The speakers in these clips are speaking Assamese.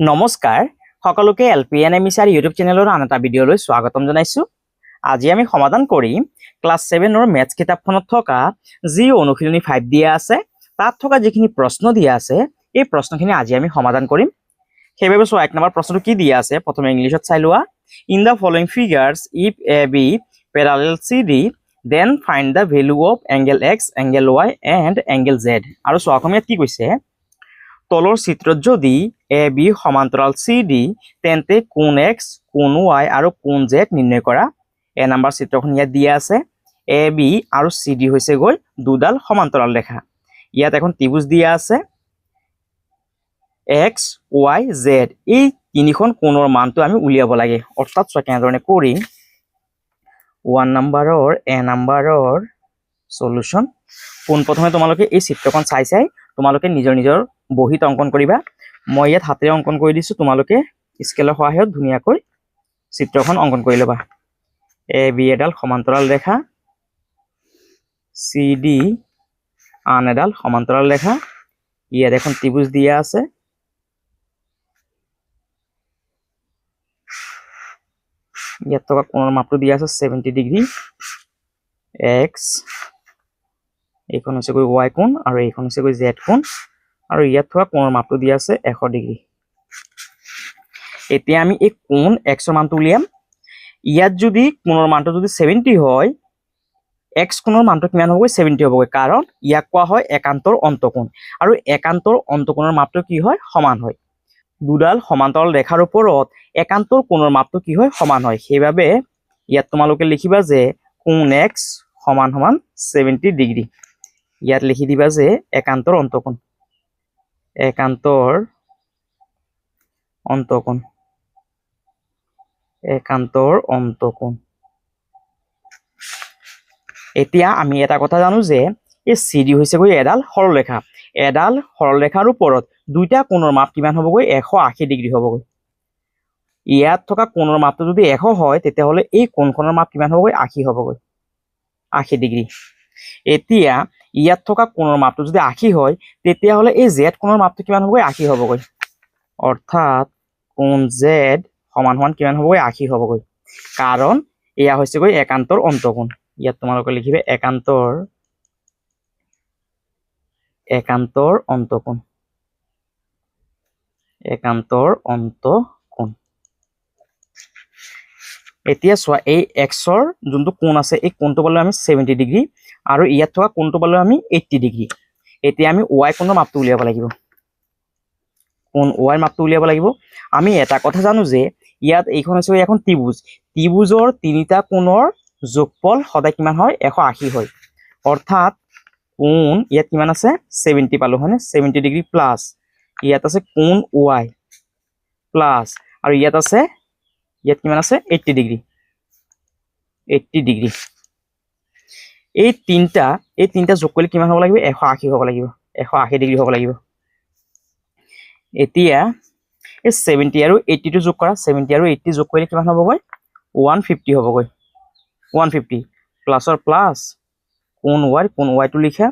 নমস্কাৰ সকলোকে এলপিএনএমইচাৰ ইউটিউব চেনেলৰ আন এটা ভিডিঅ'লৈ স্বাগতম জনাইছোঁ। আজি আমি সমাধান কৰিম ক্লাছ 7ৰ মেথছ কিতাপখনত থকা যি অনুশীলনী 5 দিয়া আছে তাত থকা যিখিনি প্ৰশ্ন দিয়া আছে এই প্ৰশ্নখিনি আজি আমি সমাধান কৰিম। সেইবাবে এক নম্বৰ প্ৰশ্নটো কি দিয়া আছে প্ৰথমে ইংলিছত চাই লোৱা। In the following figures if A B parallel CD then find the value of angle x, angle y and angle z। আৰু অসমীয়াত কি কৈছে তলৰ চিত্ৰত যদি এ বি সমান্তৰাল চি ডি তেন্তে কোণ এক্স কোণ ৱাই আৰু কোণ জেড নিৰ্ণয় কৰা। এ নাম্বাৰ চিত্ৰখন ইয়াত দিয়া আছে। এ বি আৰু চি ডি হৈছে গৈ দুডাল সমান্তৰাল ৰেখা। ইয়াত এখন ত্ৰিভুজ দিয়া আছে এক্স ৱাই জেড। এই তিনিখন কোণৰ মানটো আমি উলিয়াব লাগে। অৰ্থাৎ কেনেধৰণে কৰিম 1 নম্বৰৰ এ নম্বৰৰ সলিউশন। পোনপ্ৰথমে তোমালোকে এই চিত্ৰখন চাই তোমালোকে নিজৰ বহীত অংকন কৰিবা। মই ইয়াত হাতেৰে অংকন কৰি দিছোঁ, তোমালোকে স্কেলৰ সহায়ত ধুনীয়াকৈ চিত্ৰখন অংকন কৰি ল'বা। এ বি এডাল সমান্তৰাল ৰেখা, চি ডি আন এডাল সমান্তৰাল ৰেখা। ইয়াত এখন ত্ৰিভুজ দিয়া আছে। ইয়াত থকা কোণৰ মাপটো দিয়া আছে 70 ডিগ্ৰী। এক্স এইখন হৈছে গৈ ৱাই কোণ আৰু এইখন হৈছে গৈ জেড কোণ আৰু ইয়াত থকা কোণৰ মাপটো দিয়া আছে 100 ডিগ্ৰী। এতিয়া আমি এই কোণ এক্সৰ মানটো উলিয়াম। ইয়াত যদি কোণৰ মানটো যদি 70 হয় এক্স কোণৰ মানটো কিমান হ'বগৈ 70 হ'বগৈ, কাৰণ ইয়াক কোৱা হয় একান্তৰ অন্তকোণ আৰু একান্তৰ অন্তকোণৰ মাপটো কি হয় সমান হয়। দুডাল সমান্তৰাল ৰেখাৰ ওপৰত একান্তৰ কোণৰ মাপটো কি হয় সমান হয়। সেইবাবে ইয়াত তোমালোকে লিখিবা যে কোণ এক্স সমান 70 ডিগ্ৰী। ইয়াত লিখি দিবা যে একান্তৰ অন্তকোণ, একান্তৰ অন্তকোণ, একান্তৰ অন্তকোণ। এতিয়া আমি এটা কথা জানো যে এই চি ডি হৈছে গৈ এডাল সৰলৰেখা। এডাল সৰলৰেখাৰ ওপৰত দুইটা কোণৰ মাপ কিমান হ'বগৈ 180 ডিগ্ৰী হ'বগৈ। ইয়াত থকা কোণৰ মাপটো যদি 100 হয় তেতিয়াহ'লে এই কোণখনৰ মাপ কিমান হ'বগৈ 80 হ'বগৈ, 80 ডিগ্ৰী। এতিয়া ইয়াত থকা কোণৰ মাপটো যদি 80 হয় তেতিয়াহ'লে এই জেড কোণৰ মাপটো কিমান হ'বগৈ 80 হ'বগৈ। অৰ্থাৎ কোণ জেড সমান কিমান হ'বগৈ 80 হ'বগৈ, কাৰণ এয়া হৈছে গৈ একান্তৰ অন্তকোণ। ইয়াত তোমালোকে লিখিবে একান্তৰ অন্তকোণ, একান্তৰ অন্তকোণ। এতিয়া চোৱা এই এক্সৰ যোনটো কোণ আছে এই কোণটো পালে আমি 70 ডিগ্ৰী আৰু ইয়াত থকা কোণটো পালে আমি 80 ডিগ্ৰী। এতিয়া আমি ৱাই কোণৰ মাপটো উলিয়াব লাগিব। কোণ ৱাই মাপটো উলিয়াব লাগিব। আমি এটা কথা জানো যে ইয়াত এইখন হৈছে এখন ত্ৰিভুজ। ত্ৰিভুজৰ তিনিটা কোণৰ যোগফল সদায় কিমান হয় 180 হয়। অৰ্থাৎ কোণ ইয়াত কিমান আছে 70 পালো হয়নে, 70 ডিগ্ৰী প্লাছ ইয়াত আছে কোণ ৱাই প্লাছ আৰু ইয়াত কিমান আছে 80 ডিগ্ৰী, 80 ডিগ্ৰী। এই তিনিটা যোগ কৰিলে কিমান হ'ব লাগিব 180 হ'ব লাগিব, 180 ডিগ্ৰী হ'ব লাগিব। এতিয়া এই 70 আৰু 80টো যোগ কৰা, 70 আৰু 80 যোগ কৰিলে কিমান হ'বগৈ 150 হ'বগৈ। 150 প্লাছৰ প্লাছ কোণ ৱাইটো লিখা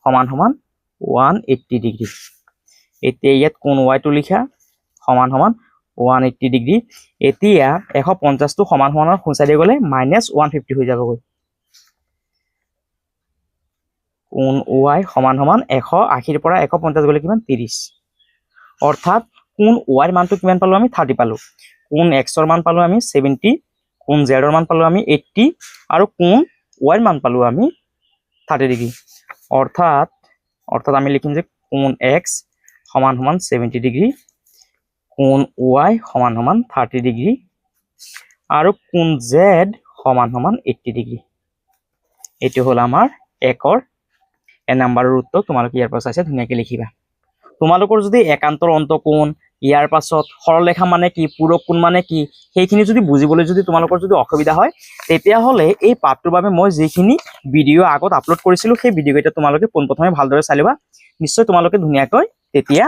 সমান 180 ডিগ্ৰী। এতিয়া ইয়াত কোণ ৱাইটো লিখা সমান 180 ডিগ্ৰী। এতিয়া 150টো সমান সোঁচাই দি গ'লে -150 হৈ যাবগৈ। কোণ ৱাই সমান 180ৰ পৰা 150 গ'লে কিমান 30। অৰ্থাৎ কোণ ৱাইৰ মানটো কিমান পালো আমি 30 পালো। কোণ এক্সৰ মান পালো আমি 70, কোণ জেডৰ মান পালো আমি 80 আৰু কোণ ৱাইৰ মান পালো আমি 30 ডিগ্ৰী। অৰ্থাৎ আমি লিখিম যে কোণ এক্স সমান 70 ডিগ্ৰী, কোণ ৱাই সমান 30 ডিগ্ৰী আৰু কোণ জেড সমান 80 ডিগ্ৰী। এইটো হ'ল আমাৰ একৰ এ নাম্বাৰৰ উত্তৰ। তোমালোকে ইয়াৰ পৰা চাইছে ধুনীয়াকৈ লিখিবা। তোমালোকৰ যদি একান্তৰ অন্তকোণ ইয়াৰ পাছত সৰলৰেখা মানে কি, পূৰক কোণ মানে কি সেইখিনি যদি বুজিবলৈ যদি তোমালোকৰ যদি অসুবিধা হয় তেতিয়াহ'লে এই পাঠটোৰ বাবে মই যিখিনি ভিডিঅ' আগত আপলোড কৰিছিলোঁ সেই ভিডিঅ'কেইটা তোমালোকে পোনপ্ৰথমে ভালদৰে চাই ল'বা। নিশ্চয় তোমালোকে ধুনীয়াকৈ তেতিয়া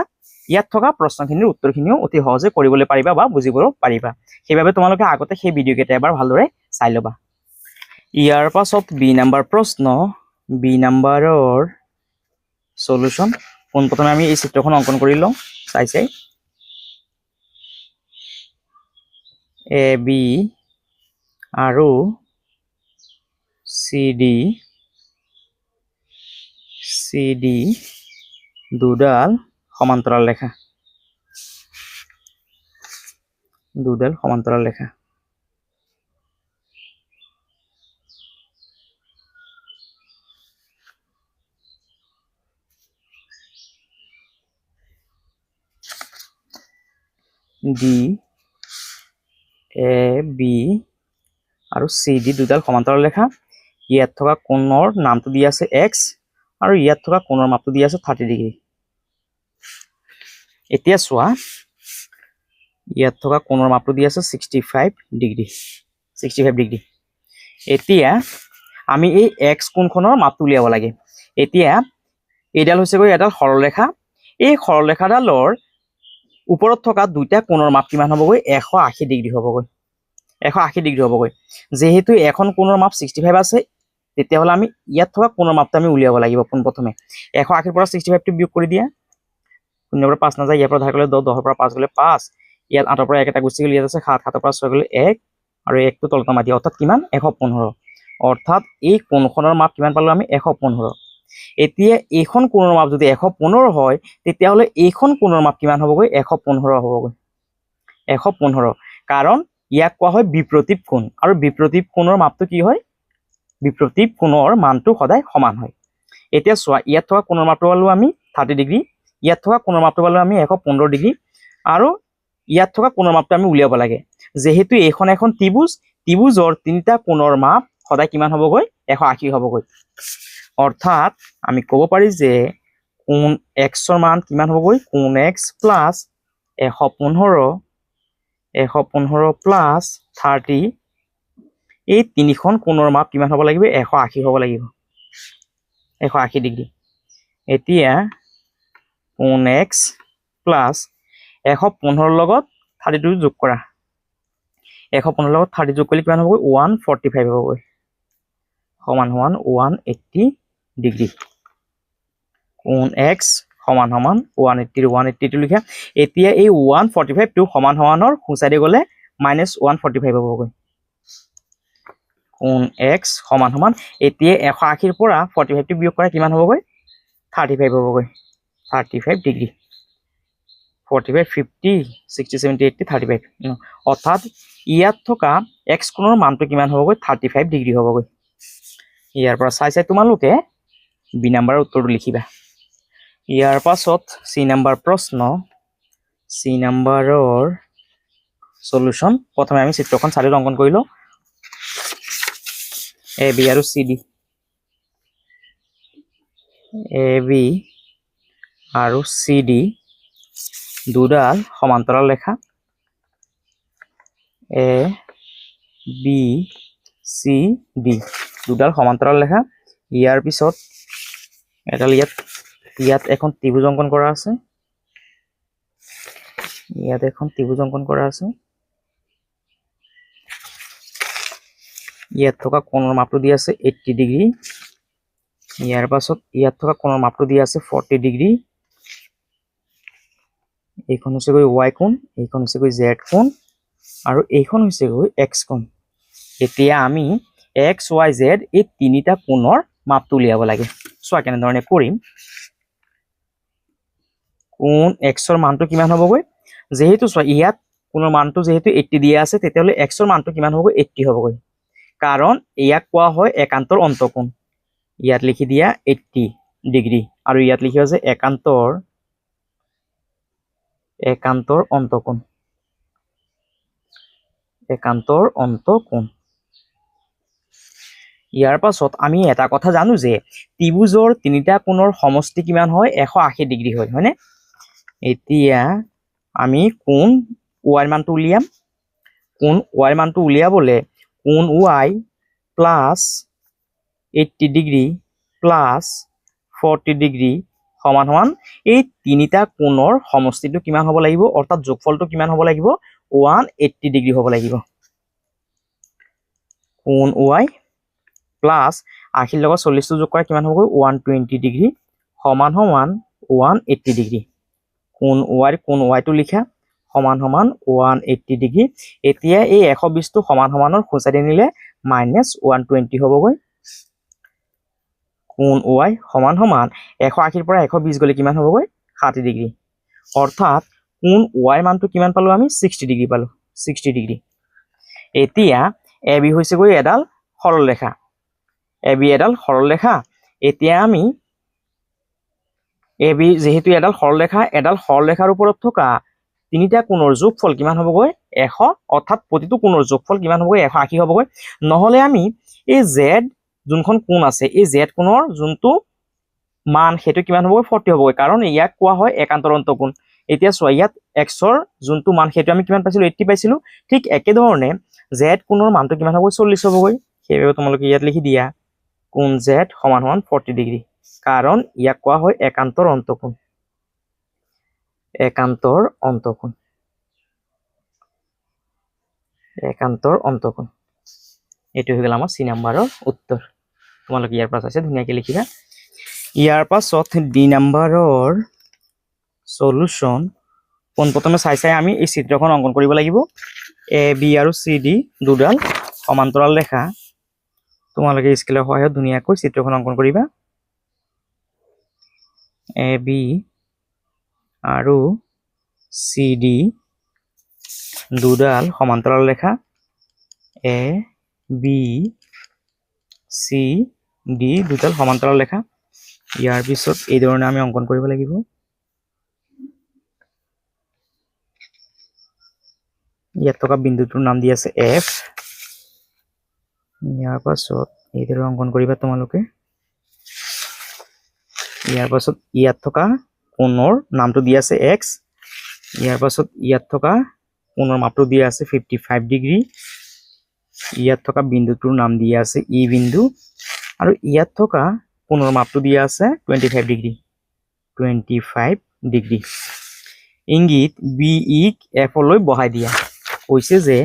ইয়াত থকা প্ৰশ্নখিনিৰ উত্তৰখিনিও অতি সহজে কৰিবলৈ পাৰিবা বা বুজিব পাৰিবা। সেইবাবে তোমালোকে আগতে সেই ভিডিঅ'কেইটা এবাৰ ভালদৰে চাই ল'বা। ইয়াৰ পাছত বি নম্বৰ প্ৰশ্ন, বি নম্বৰৰ সলিউশন। পোনপ্ৰথমে আমি এই চিত্ৰখন অংকন কৰি লওঁ চাই AB আৰু CD দুডাল সমান্তৰাল ৰেখা। দুডাল সমান্তৰাল ৰেখা। DAB আৰু CD দুডাল সমান্তৰাল ৰেখা। ইয়াত থকা কোণৰ নামটো দিয়া আছে x আৰু ইয়াত থকা কোণৰ মাপটো দিয়া আছে 30 ডিগ্ৰী। এতিয়া চোৱা ইয়াত থকা কোণৰ মাপটো দিয়া আছে 65 ডিগ্ৰী। এতিয়া আমি এই x কোণখনৰ মাপটো উলিয়াব লাগে। এতিয়া এইডাল হৈছে গৈ এডাল সৰলৰেখা। এই সৰলৰেখাডালৰ ওপৰত থকা দুইটা কোণৰ মাপ কিমান হ'বগৈ 180 ডিগ্ৰী হ'বগৈ। 180 ডিগ্ৰী হ'বগৈ। যেহেতু এখন কোণৰ মাপ 65 আছে তেতিয়াহ'লে আমি ইয়াত থকা কোণৰ মাপটো আমি উলিয়াব লাগিব পোনপ্ৰথমে। 180 পৰা 65টো বিয়োগ কৰি দিয়া। 0 পৰা 5 নাযায়, ইয়াৰ পৰা ধাৰ গ'লে 10, 10 পৰা 5 গ'লে 5, ইয়াত 8 পৰা 1 এটা গুচি গ'ল, ইয়াত আছে 7, 7 পৰা 6 গ'লে 1 আৰু 1টো তলত নমাই দিয়া, অৰ্থাৎ কিমান 115। অৰ্থাৎ এই কোণখনৰ মাপ কিমান পালো আমি 115। এতিয়া এইখন কোণৰ মাপ যদি 115 হয় তেতিয়াহ'লে এইখন কোণৰ মাপ কিমান হ'বগৈ 115 হ'বগৈ। 115 কাৰণ ইয়াক কোৱা হয় বিপ্ৰতীপ কোণ আৰু বিপ্ৰতীপ কোণৰ মাপটো কি হয় বিপ্ৰতীপ কোণৰ মানটো সদায় সমান হয়। এতিয়া চোৱা ইয়াত থকা কোণৰ মাপটো পালো আমি 30 ডিগ্ৰী, ইয়াত থকা কোণৰ মাপটো পালো আমি 115 ডিগ্ৰী আৰু ইয়াত থকা কোণৰ মাপটো আমি উলিয়াব লাগে। যেহেতু এইখন এখন ত্ৰিভুজ, ত্ৰিভুজৰ তিনিটা কোণৰ মাপ সদায় কিমান হ'বগৈ 180 হ'বগৈ। অৰ্থাৎ আমি ক'ব পাৰি যে কোণ xৰ মান কিমান হ'বগৈ কোণ x প্লাছ 115 প্লাছ 30, এই তিনিখন কোণৰ মাপ কিমান হ'ব লাগিব 180 হ'ব লাগিব, 180 ডিগ্ৰী। এতিয়া কোণ x প্লাছ 115 লগত 30টো যোগ কৰা, 115 লগত 30 যোগ কৰিলে কিমান হ'বগৈ 145 হ'বগৈ, সমান 180 ডিগ্ৰী। কোণ x সমান 180টো লিখা। এতিয়া এই 145টো সমান সমানৰ সোঁ চাইডে গ'লে -145 হ'বগৈ। কোণ x সমান এতিয়া 180ৰ পৰা 45টো বিয়োগ কৰা কিমান হ'বগৈ 35 হ'বগৈ, 35 ডিগ্ৰী। 45, 50, 60, 70, 80, 35। অৰ্থাৎ ইয়াত থকা x কোণৰ মানটো কিমান হ'বগৈ 35 ডিগ্ৰী হ'বগৈ। ইয়াৰ পৰা চাই তোমালোকে বি নাম্বাৰৰ উত্তৰটো লিখিবা। ইয়াৰ পাছত চি নাম্বাৰ প্ৰশ্ন, চি নাম্বাৰৰ সলিউশন। প্ৰথমে আমি চিত্ৰখন চাৰিওটা অংকন কৰি লওঁ। এ বি আৰু চি ডি, এ বি আৰু চি ডি দুডাল সমান্তৰাল ৰেখা। এ বি চি ডি দুডাল সমান্তৰাল ৰেখা। ইয়াৰ পিছত এডাল ইয়াত এখন ত্ৰিভুজ অংকন কৰা আছে, ইয়াত এখন ত্ৰিভুজ অংকন কৰা আছে। ইয়াত থকা কোণৰ মাপটো দিয়া আছে 80 ডিগ্ৰী। ইয়াৰ পাছত ইয়াত থকা কোণৰ মাপটো দিয়া আছে 40 ডিগ্ৰী। এইখন হৈছে গৈ y কোণ, এইখন হৈছে গৈ z কোণ আৰু এইখন হৈছে গৈ x কোণ। এতিয়া আমি x, y, z এই তিনিটা কোণৰ মাপটো উলিয়াব লাগে। চোৱা কেনেধৰণে কৰিম। কোণ xৰ মানটো কিমান হ'বগৈ, যেহেতু চোৱা ইয়াত কোণৰ মানটো যেহেতু 80 দিয়া আছে তেতিয়াহ'লে xৰ মানটো কিমান হ'বগৈ 80 হ'বগৈ, কাৰণ ইয়াক কোৱা হয় একান্তৰ অন্তঃকোণ। ইয়াত লিখি দিয়া 80 ডিগ্ৰী আৰু ইয়াত লিখি আছে একান্তৰ অন্তঃকোণ, একান্তৰ অন্তঃকোণ। ইয়াৰ পাছত আমি এটা কথা জানো যে ত্ৰিভুজৰ তিনিটা কোণৰ সমষ্টি কিমান হয় 180 ডিগ্ৰী হয়, হয়নে? এতিয়া আমি কোণ y মানটো উলিয়াম। কোণ y মানটো উলিয়াবলে কোণ y plus 80 degree plus 40 degree সমান এই তিনিটা কোণৰ সমষ্টিটো কিমান হ'ব লাগিব, অৰ্থাৎ যোগফলটো কিমান হ'ব লাগিব 180 ডিগ্ৰী হ'ব লাগিব। কোণ y প্লাছ 80 লগত 40টো যোগ কৰা কিমান হ'বগৈ 120 ডিগ্ৰী সমান 180 ডিগ্ৰী। কোণ yটো লিখা সমান সমান 180 ডিগ্ৰী। এতিয়া এই 120টো সমান সমানৰ খুঁচাৰি নিলে -120 হ'বগৈ। কোণ y সমান সমান 180 পৰা 120 গ'লে কিমান হ'বগৈ 60 ডিগ্ৰী। অৰ্থাৎ কোণ y মানটো কিমান পালো আমি 60 ডিগ্ৰী পালো 60 ডিগ্ৰী। এতিয়া AB হৈছেগৈ এডাল সৰলৰেখা। AB এডাল সৰলৰেখা। এতিয়া আমি AB যেহেতু এডাল সৰলৰেখাৰ ওপৰত থকা তিনিটা কোণৰ যোগফল কিমান হ'বগৈ 100, অৰ্থাৎ প্ৰতিটো কোণৰ যোগফল কিমান হ'বগৈ 180 হ'বগৈ। নহ'লে আমি এই Z যোনখন কোণ আছে এই Z কোণৰ যোনটো মান সেইটো কিমান হ'বগৈ 40 হ'বগৈ, কাৰণ ইয়াক কোৱা হয় একান্তৰ অন্তকোণ। এতিয়া চোৱা ইয়াত x-ৰ যোনটো মান সেইটো আমি কিমান পাইছিলো 80 পাইছিলো। ঠিক একেধৰণে Z কোণৰ মানটো কিমান হ'বগৈ 40 হ'বগৈ। সেইবাবে তোমালোকে ইয়াত লিখি দিয়া কোণ Z সমান সমান 40 ডিগ্ৰী, কাৰণ ইয়াক কোৱা হয় একান্তৰ অন্তকোণ। একান্তৰ অন্তকোণ। একান্তৰ অন্তকোণ। এইটো হৈ গ'ল আমাৰ C নম্বৰৰ উত্তৰ। তোমালোকে ইয়াৰ পৰা চাইছে ধুনীয়াকৈ লিখিবা। ইয়াৰ পাছত D নম্বৰৰ সলিউশন পোনপ্ৰথমে চাই আমি এই চিত্ৰখন অংকন কৰিব লাগিব। AB আৰু CD দুডাল সমান্তৰাল ৰেখা। তোমালোকে স্কেলৰ সহায়ত ধুনীয়াকৈ চিত্ৰখন অংকন কৰিবা। AB আৰু CD দুডাল সমান্তৰাল ৰেখা। ABCD দুডাল সমান্তৰাল ৰেখা। ইয়াৰ পিছত এই ধৰণে আমি অংকন কৰিব লাগিব। ইয়াত থকা বিন্দুটোৰ নাম দি আছে F। ইয়াৰ পাছত এইদৰে অংকন কৰিবা তোমালোকে। ইয়াৰ পাছত ইয়াত থকা কোণৰ নামটো দি আছে X। ইয়াৰ পাছত ইয়াত থকা কোণৰ মাপটো দিয়া আছে 55 ডিগ্ৰী। ইয়াত থকা বিন্দুটোৰ নাম দিয়া আছে E বিন্দু, আৰু ইয়াত থকা কোণৰ মাপটো দিয়া আছে 25 ডিগ্ৰী। 25 ডিগ্ৰী। ইংগিত BE ক F লৈ বহাই দিয়া। কৈছে যে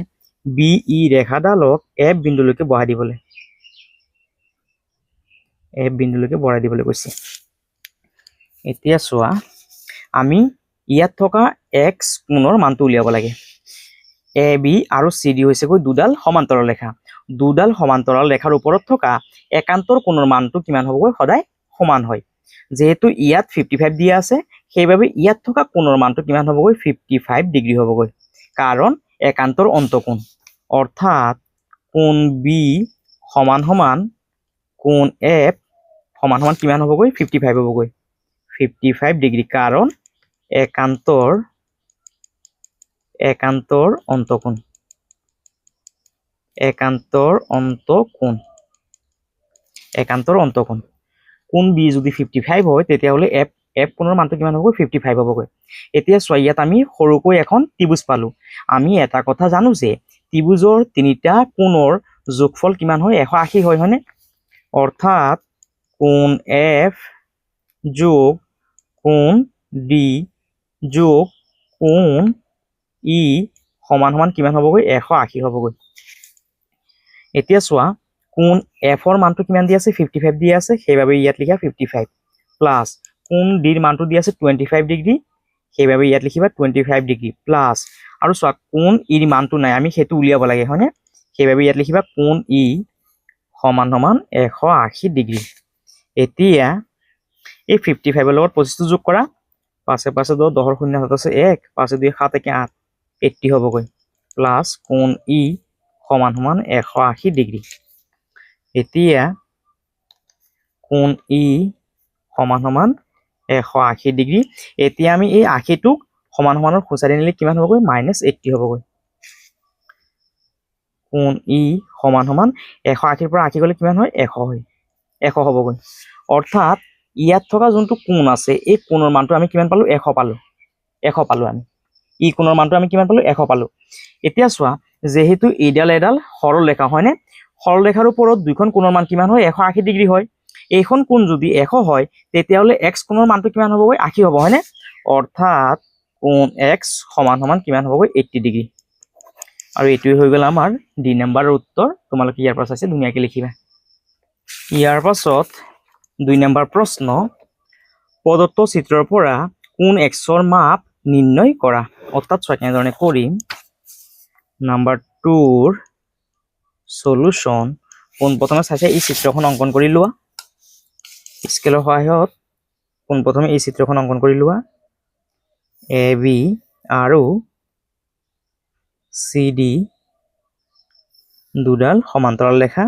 BE ৰেখাডালক F বিন্দুলৈকে বহাই দিবলৈ। F বিন্দুলৈকে বহাই দিবলৈ কৈছে। এতিয়া চোৱা আমি ইয়াত থকা X কোণৰ মানটো উলিয়াব লাগে। AB আৰু CD হৈছেগৈ দুডাল সমান্তৰাল ৰেখা। দুডাল সমান্তৰাল ৰেখাৰ ওপৰত থকা একান্তৰ কোণৰ মানটো কিমান হ'বগৈ সদায় সমান হয়। যেহেতু ইয়াত 55 দিয়া আছে সেইবাবে ইয়াত থকা কোণৰ মানটো কিমান হ'বগৈ 55 ডিগ্ৰী হ'বগৈ, কাৰণ একান্তৰ অন্তকোণ। অৰ্থাৎ কোণ B সমান সমান কোণ F সমান সমান কিমান হ'বগৈ 55 হ'বগৈ 55 ডিগ্ৰী, কাৰণ একান্তৰ অন্তকোণ। একান্তৰ অন্তকোণ। কোণ B যদি 55 হয় তেতিয়াহ'লে F কোণৰ মানটো কিমান হ'বগৈ 55 হ'বগৈ। এতিয়া চোৱা ইয়াত আমি সৰুকৈ এখন ত্ৰিভুজ পালো। আমি এটা কথা জানো যে ত্ৰিভুজৰ তিনিটা কোণৰ যোগফল কিমান হয় 180 হয়, হয়নে? অৰ্থাৎ কোণ F যোগ কোণ D যোগ কোণ E সমান সমান কিমান হ'বগৈ 180 হ'বগৈ। এতিয়া চোৱা কোণ F ৰ মানটো কিমান দি আছে 55 দি আছে, সেইবাবে ইয়াত লিখা 55 প্লাছ কোণ D ৰ মানটো দি আছে 25 ডিগ্ৰী, সেইবাবে ইয়াত লিখিবা 25 ডিগ্ৰী প্লাছ, আৰু চোৱা কোণ E ৰ মানটো নাই, আমি সেইটো উলিয়াব লাগে, হয়নে? সেইবাবে ইয়াত লিখিবা কোণ E সমান সমান 180 ডিগ্ৰী। এতিয়া এই 55 লগত 25টো যোগ কৰা। 5 × 5 = 10, 10 ৰ শূন্য হাতত আছে 1, 5 × 2 = 7, 1 = 8, 80 হ'বগৈ প্লাছ কোণ E সমান সমান 180 ডিগ্ৰী। এতিয়া কোণ E সমান সমান 180 ডিগ্ৰী। এতিয়া আমি এই 80টোক সমান সমানৰ খুঁচাৰি নিলে কিমান হ'বগৈ -80 হ'বগৈ। কোণ E সমান সমান 180 পৰা 80 গ'লে কিমান হয় 100 হয়, 100 হ'বগৈ। অৰ্থাৎ ইয়াত থকা যোনটো কোণ আছে এই কোণৰ মানটো আমি কিমান পালো 100 পালো। 100 পালো আমি। ই কোণৰ মানটো আমি কিমান পালো 100 পালো। এতিয়া চোৱা যেহেতু এইডাল এডাল সৰল ৰেখা, হয়নে? সৰল ৰেখাৰ ওপৰত দুইখন কোণৰ মান কিমান হয় 180 ডিগ্ৰী হয়। এইখন কোণ যদি 100 হয় তেতিয়াহ'লে x কোণৰ মানটো কিমান হ'বগৈ 80 হ'ব, হয়নে? অৰ্থাৎ কোণ x সমান সমান কিমান হ'বগৈ 80 ডিগ্ৰী। আৰু এইটোৱে হৈ গ'ল আমাৰ D নম্বৰৰ উত্তৰ। তোমালোকে ইয়াৰ পৰা চাইছে ধুনীয়াকৈ লিখিবা। ইয়াৰ পাছত 2 নম্বৰ প্ৰশ্ন, প্ৰদত্ত চিত্ৰৰ পৰা কোণ x ৰ মাপ নিৰ্ণয় কৰা অৰ্থাৎ ছয় কেনেধৰণে কৰিম নাম্বাৰ 2ৰ সলিউশন পোনপ্ৰথমে চাইছে এই চিত্ৰখন অংকন কৰি লোৱা স্কেলৰ সহায়ত পোনপ্ৰথমে এই চিত্ৰখন অংকন কৰি লোৱা এ বি আৰু চি ডি দুডাল সমান্তৰাল ৰেখা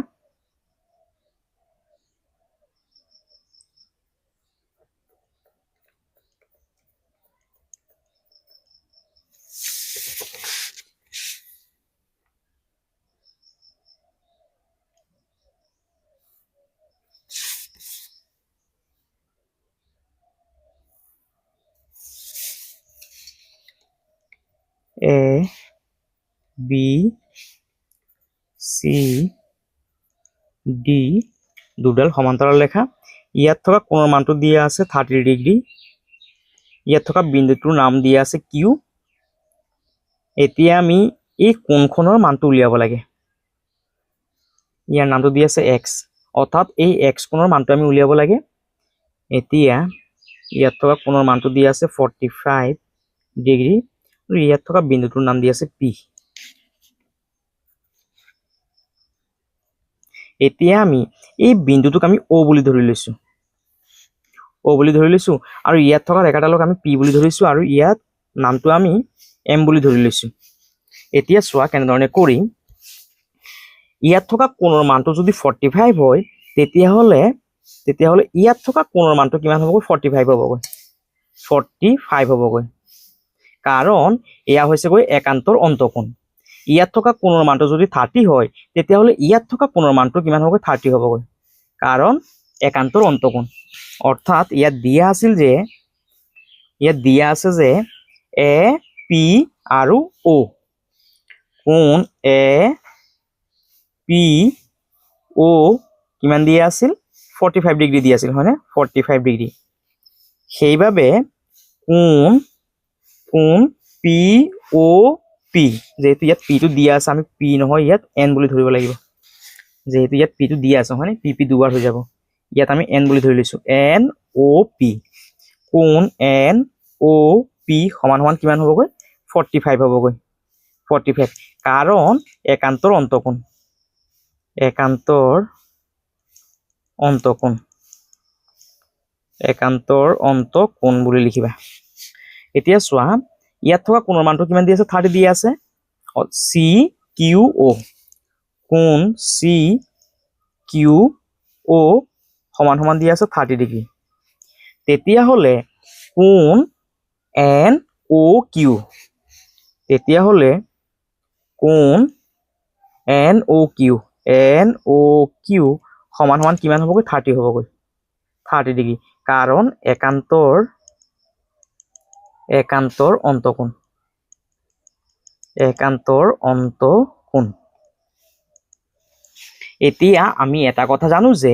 এ বি চি ডি দুডাল সমান্তৰাল ৰেখা ইয়াত থকা কোণৰ মানটো দিয়া আছে 30 ডিগ্ৰী ইয়াত থকা বিন্দুটোৰ নাম দিয়া আছে কিউ এতিয়া আমি এই কোণখনৰ মানটো উলিয়াব লাগে ইয়াৰ নামটো দিয়া আছে এক্স অৰ্থাৎ এই এক্স কোণৰ মানটো আমি উলিয়াব লাগে এতিয়া ইয়াত থকা কোণৰ মানটো দিয়া আছে 45 ডিগ্ৰী আৰু ইয়াত থকা বিন্দুটোৰ নাম দিয়া আছে পি এতিয়া আমি এই বিন্দুটোক আমি ও বুলি ধৰি লৈছো আৰু ইয়াত থকা ৰেখাডালক আমি পি বুলি ধৰিছো আৰু ইয়াত নামটো আমি এম বুলি ধৰি লৈছো এতিয়া চোৱা কেনেধৰণে কৰিম ইয়াত থকা কোণৰ মানটো যদি 45 হয় তেতিয়াহলে ইয়াত থকা কোণৰ মানটো কিমান হ'বগৈ 45 হ'বগৈ 45 হ'বগৈ কাৰণ এয়া হৈছে গৈ একান্তৰ অন্তকোণ ইয়াত থকা কোণৰ মানটো যদি 30 হয় তেতিয়াহলে ইয়াত থকা কোণৰ মানটো কিমান হ'বগৈ 30 হ'বগৈ কাৰণ একান্তৰ অন্তকোণ অৰ্থাৎ ইয়াত দিয়া আছে যে এ পি আৰু ও কোণ এ পি ও কিমান দিয়া আছিল 45 ডিগ্ৰী দিয়া আছিল হয়নে 45 ডিগ্ৰী সেইবাবে কোণ পি ও পি যেহেতু ইয়াত পি টো দিয়া আছে আমি পি নহয় ইয়াত এন বুলি ধৰিব লাগিব যেহেতু ইয়াত পি টো দিয়া আছে হয়নে পি দুবাৰ হৈ যাব ইয়াত আমি এন বুলি ধৰি লৈছো এন ও পি কোণ এন ও পি সমান সমান কিমান হ'বগৈ 45 হ'বগৈ 45 কাৰণ একান্তৰ অন্তকোণ বুলি লিখিবা এতিয়া চোৱা ইয়াত থকা কোণৰ মানটো কিমান দিয়া আছে 30 দিয়া আছে চি কিউ ও কোণ চি কিউ ও সমান সমান দিয়া আছে 30 ডিগ্ৰী তেতিয়াহলে কোণ এন ও কিউ সমান সমান কিমান হ'বগৈ 30 হ'বগৈ 30 ডিগ্ৰী কাৰণ একান্তৰ অন্তকোণ এতিয়া আমি এটা কথা জানো যে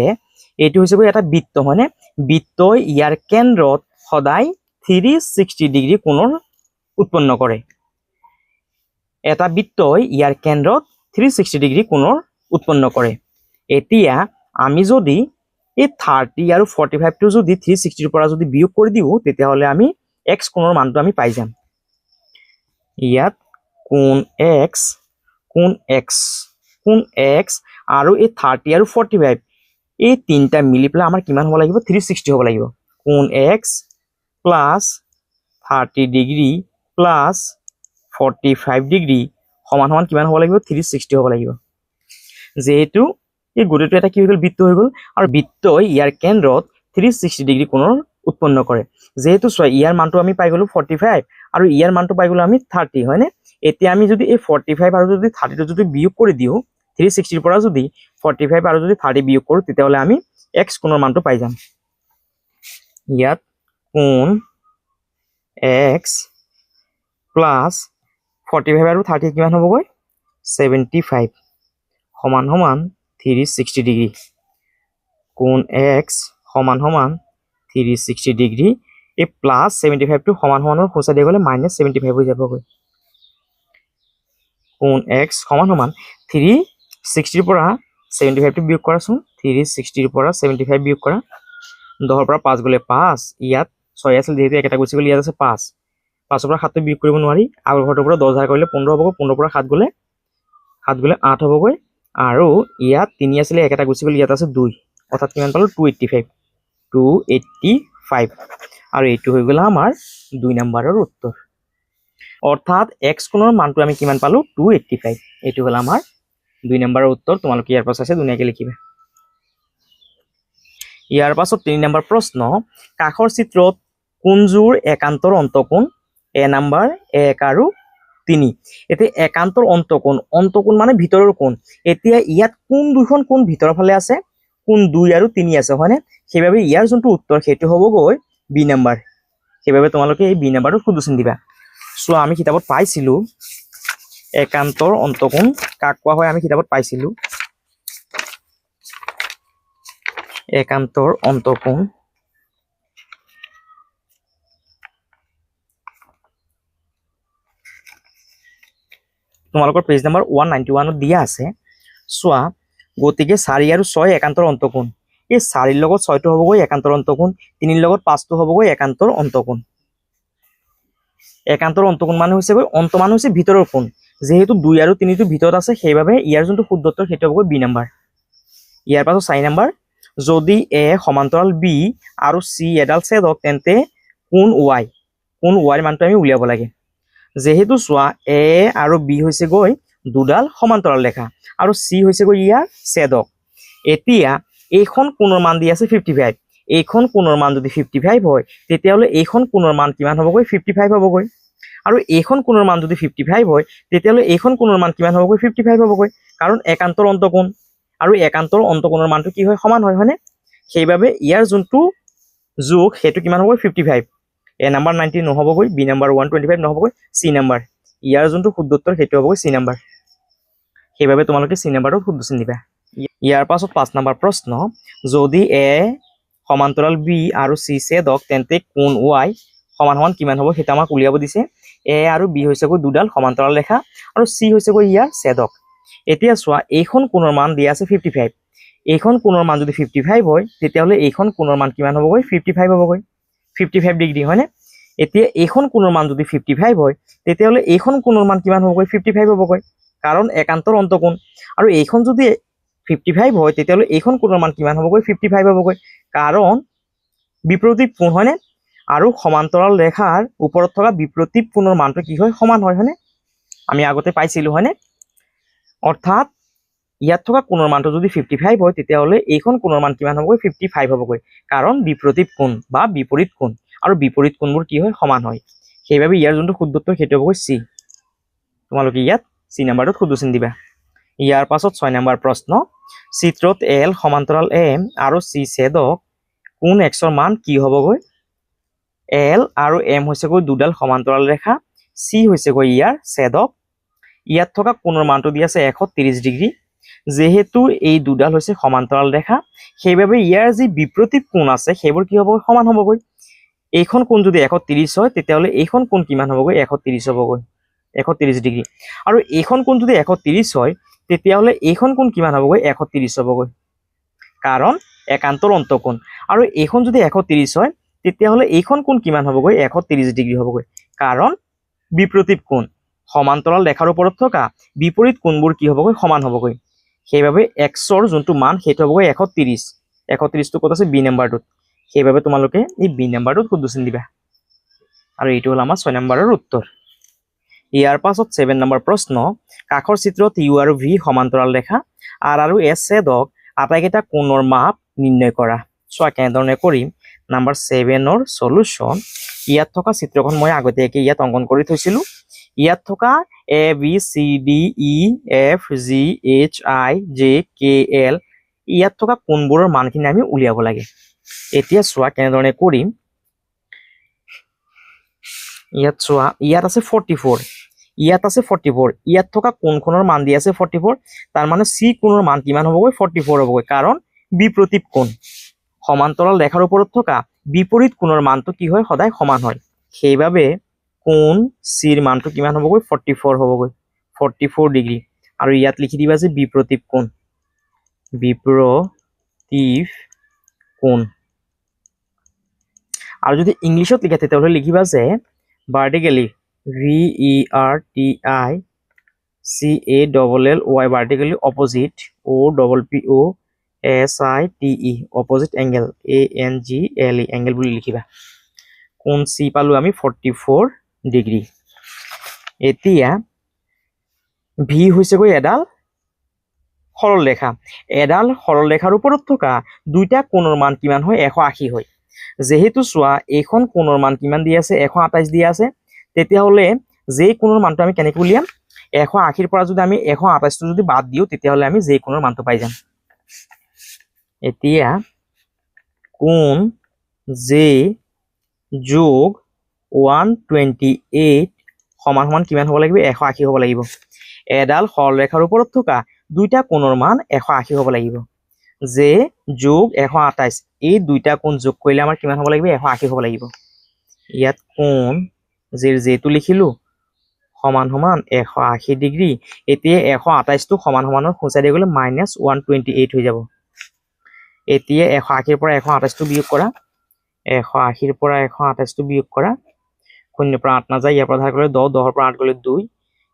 এইটো হৈছে এটা বৃত্ত হয়নে বৃত্তই ইয়াৰ কেন্দ্ৰত সদায় 360 ডিগ্ৰী কোণৰ উৎপন্ন কৰে এটা বৃত্তই ইয়াৰ কেন্দ্ৰত 360 ডিগ্ৰী কোণৰ উৎপন্ন কৰে এতিয়া আমি যদি এই 30 আৰু 45 টো যদি 360 ৰ পৰা যদি বিয়োগ কৰি দিও তেতিয়াহলে আমি x কোণৰ মানটো আমি পাই যাম ইয়াত কোণ x আৰু এই 30 আৰু 45 এই তিনটা মিলি পেলাই আমাৰ কিমান হ'ব লাগিব 360 হ'ব লাগিব কোণ x plus 30 degree plus 45 degree সমান সমান কিমান হ'ব লাগিব 360 হ'ব লাগিব যেহেতু এই গোটেইটো এটা কি হৈ গ'ল বৃত্ত হৈ গ'ল আৰু বৃত্তই ইয়াৰ কেন্দ্ৰত 360 ডিগ্ৰী কোণৰ উৎপন্ন কৰে যেহেতু চোৱা ইয়াৰ মানটো আমি পাই গলো 45 আৰু ইয়াৰ মানটো পাই গলো আমি 30 হয়নে এতিয়া আমি যদি এই 45 আৰু যদি 30 টো যদি বিয়োগ কৰি দিও 360 ৰ পৰা যদি 45 আৰু যদি 30 বিয়োগ কৰো তেতিয়াহলে আমি x কোণৰ মানটো পাই যাম ইয়াত কোণ x প্লাস 45 আৰু 30 কিমান হ'বগৈ 75 সমান সমান 360 ডিগ্ৰী কোণ x সমান সমান 360 ডিগ্ৰী এই প্লাস 75 টো সমান সমানৰ খোঁচা দিয়া গ'লে -75 হৈ যাবগৈ কোণ x সমান সমান 360 ৰ পৰা 75 টো বিয়োগ কৰাচোন 360 ৰ পৰা 75 বিয়োগ কৰা 10 ৰ পৰা 5 গ'লে 5 ইয়াত 6 আছিল যেহেতু একটা গুচি গ'ল ইয়াত আছে 5 5 পৰা 7 বিয়োগ কৰিব নোৱাৰি আগৰ ঘৰটোৰ পৰা 10,000 কৰিলে 15 হ'বগৈ 15 পৰা 7 গ'লে 8 হ'বগৈ আৰু ইয়াত 3 আছিলে একেটা গুচি গ'ল ইয়াত আছে 2 অৰ্থাৎ কিমান পালো 285 আৰু এইটো হৈ গ'ল আমাৰ 2 নম্বৰৰ উত্তৰ অৰ্থাৎ x কোণৰ মানটো আমি কিমান পালো 285 এইটো হ'ল আমাৰ 2 নম্বৰৰ উত্তৰ তোমালোকে ইয়াৰ পৰা চাইছে ধুনীয়াকৈ লিখিবা ইয়াৰ পাছত 3 নম্বৰ প্ৰশ্ন কাষৰ চিত্ৰত কোনযোৰ একান্তৰ অন্তকোণ এ নম্বৰ 1 আৰু 3 এতিয়া একান্তৰ অন্তকোণ মানে ভিতৰৰ কোণ এতিয়া ইয়াত কোন দুখন কোণ ভিতৰৰ ফালে আছে কোন 2 আৰু 3 আছে হয়নে সেইবাবে ইয়াৰ যোনটো উত্তৰ সেইটো হ'বগৈ বি নম্বৰ সেইবাবে তোমালোকে এই বি নম্বৰটো শুদ্ধ চিন দিবা সো আমি কিতাপত পাইছিলো একান্তৰ অন্তকোণ কাক কোৱা হয় আমি কিতাপত পাইছিলো একান্তৰ অন্তকোণ তোমালোকৰ পেজ নম্বৰ 191 ত দিয়া আছে সোৱা গতিকে 4 আৰু 6 একান্তৰ অন্তকোণ এই 4 ৰ লগত 6 টো হ'বগৈ একান্তৰ অন্তকোণ 3 ৰ লগত 5 টো হ'বগৈ একান্তৰ অন্তকোণ একান্তৰ অন্তকোণ মানে হৈছে গৈ অন্ত মানে হৈছে ভিতৰৰ কোণ যেহেতু 2 আৰু 3 টো ভিতৰত আছে সেইবাবে ইয়াৰ যোনটো শুদ্ধ উত্তৰ সেইটো হ'বগৈ বি নম্বৰ ইয়াৰ পাছত 4 নম্বৰ যদি এ সমান্তৰাল বি আৰু সি এডাল ছেদক তেন্তে কোণ y ৰ মানটো আমি উলিয়াব লাগে যেহেতু সোৱা এ আৰু বি হৈছে গৈ দুডাল সমান্তৰাল ৰেখা আৰু সি হৈছে গৈ ইয়াৰ ছেদক এতিয়া এইখন কোণৰ মান দি আছে 55 এইখন কোণৰ মান যদি 55 হয় তেতিয়াহ'লে এইখন কোণৰ মান কিমান হ'বগৈ 55 হ'বগৈ আৰু এইখন কোণৰ মান যদি 55 হয় তেতিয়াহ'লে এইখন কোণৰ মান কিমান হ'বগৈ 55 হ'বগৈ কাৰণ একান্তৰ অন্তকোণ আৰু একান্তৰ অন্তকোণৰ মানটো কি হয় সমান হয় হয়নে সেইবাবে ইয়াৰ যোনটো যোগ সেইটো কিমান হ'বগৈ 55 এ নম্বৰ 90 নহ'বগৈ বি নম্বৰ 125 নহ'বগৈ সি নম্বৰ ইয়াৰ যোনটো শুদ্ধ উত্তৰ সেইটো হ'বগৈ সি নম্বৰ সেইবাবে তোমালোকে সি নম্বৰটো শুদ্ধ চিন দিবা ইয়াৰ পাছত 5 নম্বৰ প্ৰশ্ন যদি এ সমান্তৰাল বি আৰু সি ছেদক তেন্তে কোণ y সমান সমান কিমান হ'ব সেইটো আমাক উলিয়াব দিছে এ আৰু বি হৈছে গৈ দুডাল সমান্তৰাল ৰেখা আৰু সি হৈছে গৈ ইয়াৰ ছেদক এতিয়া চোৱা এইখন কোণৰ মান দিয়া আছে 55 এইখন কোণৰ মান যদি 55 হয় তেতিয়াহ'লে এইখন কোণৰ মান কিমান হ'বগৈ 55 হ'বগৈ 55 ডিগ্ৰী হয়নে এতিয়া এইখন কোণৰ মান যদি 55 হয় তেতিয়াহ'লে এইখন কোণৰ মান কিমান হ'বগৈ 55 হ'বগৈ কাৰণ একান্তৰ অন্তকোণ আৰু এইখন যদি 55 হয় তেতিয়াহ'লে এইখন কোণৰ মান কিমান হ'বগৈ 55 হ'বগৈ কাৰণ বিপৰীত কোণ হয়নে আৰু সমান্তৰাল ৰেখাৰ ওপৰত থকা বিপৰীত কোণৰ মানটো কি হয় সমান হয় হয়নে আমি আগতে পাইছিলো হয়নে অৰ্থাৎ ইয়াত থকা কোণৰ মানটো যদি 55 হয় তেতিয়াহ'লে এইখন কোণৰ মান কিমান হ'বগৈ 55 হ'বগৈ কাৰণ বিপৰীত কোণ বা বিপৰীত কোণ আৰু বিপৰীত কোণবোৰ কি হয় সমান হয় সেইবাবে ইয়াৰ যোনটো শুদ্ধ উত্তৰ সেইটো হ'বগৈ সি তোমালোকে ইয়াত সি নম্বৰটোত শুদ্ধ চিন দিবা ইয়াৰ পাছত 6 নম্বৰ প্ৰশ্ন চিত্ৰত এল সমান্তৰাল এম আৰু সি ছেদক কোন x ৰ মান কি হ'বগৈ এল আৰু এম হৈছে গৈ দুডাল সমান্তৰাল ৰেখা সি হৈছে গৈ ইয়াৰ ছেদক ইয়াত থকা কোণৰ মানটো দি আছে 130 ডিগ্ৰী যেহেতু এই দুডাল হৈছে সমান্তৰাল ৰেখা সেইবাবে ইয়াৰ যি বিপৰীত কোণ আছে সেইবোৰ কি হ'বগৈ সমান হ'বগৈ এইখন কোণ যদি 130 হয় তেতিয়াহ'লে এইখন কোণ কিমান হ'বগৈ 130 হ'বগৈ 130 ডিগ্ৰী আৰু এইখন কোণ যদি 130 হয় তেতিয়াহ'লে এইখন কোণ কিমান হ'বগৈ 130 হ'বগৈ কাৰণ একান্তৰ অন্তকোণ আৰু এইখন যদি 130 হয় তেতিয়াহ'লে এইখন কোণ কিমান হ'বগৈ 130 ডিগ্ৰী হ'বগৈ কাৰণ বিপৰীত কোণ সমান্তৰাল ৰেখাৰ ওপৰত থকা বিপৰীত কোণবোৰ কি হ'বগৈ সমান হ'বগৈ সেইবাবে x ৰ যোনটো মান সেইটো হ'বগৈ 130 টো ক'ত আছে বি নম্বৰটোত সেইবাবে তোমালোকে এই বি নম্বৰটোত শুদ্ধ চিন দিবা আৰু এইটো হ'ল আমাৰ 6 নম্বৰৰ উত্তৰ ইয়াৰ পাছত 7 নম্বৰ প্ৰশ্ন কাষৰ চিত্ৰত ইউ আৰু ভি সমান্তৰাল ৰেখা আৰ আৰু এছ ছেদক আটাইকেইটা কোণৰ মাপ নিৰ্ণয় কৰা চোৱা কেনেধৰণে কৰিম নম্বৰ 7 ৰ সলিউশন ইয়াত থকা চিত্ৰখন মই আগতীয়াকৈ ইয়াত অংকন কৰি থৈছিলো ইয়াত থকা A B C D E F G H I J K L ইয়াত থকা কোণবোৰৰ মানখিনি আমি উলিয়াব লাগে এতিয়া চোৱা কেনেধৰণে কৰিম ইয়াত চোৱা ইয়াত আছে 44 ইয়াত আছে 44 ইয়াত থকা কোণখনৰ মান দি আছে 44 তাৰ মানে সি কোণৰ মান কিমান হ'বগৈ 44 হ'বগৈ কাৰণ বিপৰীত কোণ সমান্তৰাল ৰেখাৰ ওপৰত থকা বিপৰীত কোণৰ মানটো কি হয় সদায় সমান হয় সেইবাবে কোণ চিৰ মানটো কিমান হ'বগৈ 44 হ'বগৈ 44 ডিগ্ৰী আৰু ইয়াত লিখি দিবা যে বিপৰীত কোণ আৰু যদি ইংলিছত লিখা তেতিয়াহ'লে লিখিবা যে vertically VERTICALLY vertically opposite OPPOSITE opposite angle ANGLE angle বুলি লিখিবা। কোণ চি পালো আমি 44 ডিগ্ৰী। এতিয়া ভি হৈছেগৈ এডাল সৰলৰেখা। এডাল সৰলৰেখাৰ ওপৰত থকা দুইটা কোণৰ মান কিমান হয় 180 হয়। যেহেতু চোৱা এইখন কোণৰ মান কিমান দিয়া আছে 128 দিয়া আছে, তেতিয়াহ'লে যে কোণৰ মানটো আমি কেনেকৈ উলিয়াম 180ৰ পৰা যদি আমি 128টো যদি বাদ দিওঁ তেতিয়াহ'লে আমি যে কোণৰ মানটো পাই যাম। এতিয়া কোণ জে যোগ 128 সমান সমান কিমান হ'ব লাগিব 180 হ'ব লাগিব। এডাল সৰলৰেখাৰ ওপৰত থকা দুইটা কোণৰ মান 180 হ'ব লাগিব। জে যোগ 128 এই দুইটা কোণ যোগ কৰিলে আমাৰ কিমান হ'ব লাগিব 180 হ'ব লাগিব। ইয়াত কোণ জেটো লিখিলো সমান সমান 180 ডিগ্ৰী। এতিয়া 128টো সমান সমানৰ সোঁচাই দি গ'লে -128 হৈ যাব। এতিয়া 180ৰ পৰা 128টো বিয়োগ কৰা, 180ৰ পৰা 128টো বিয়োগ কৰা, 0ৰ পৰা 8 নাযায়, ইয়াৰ পৰা ধাৰ কৰিলে 10, 10ৰ পৰা 8 গ'লে 2,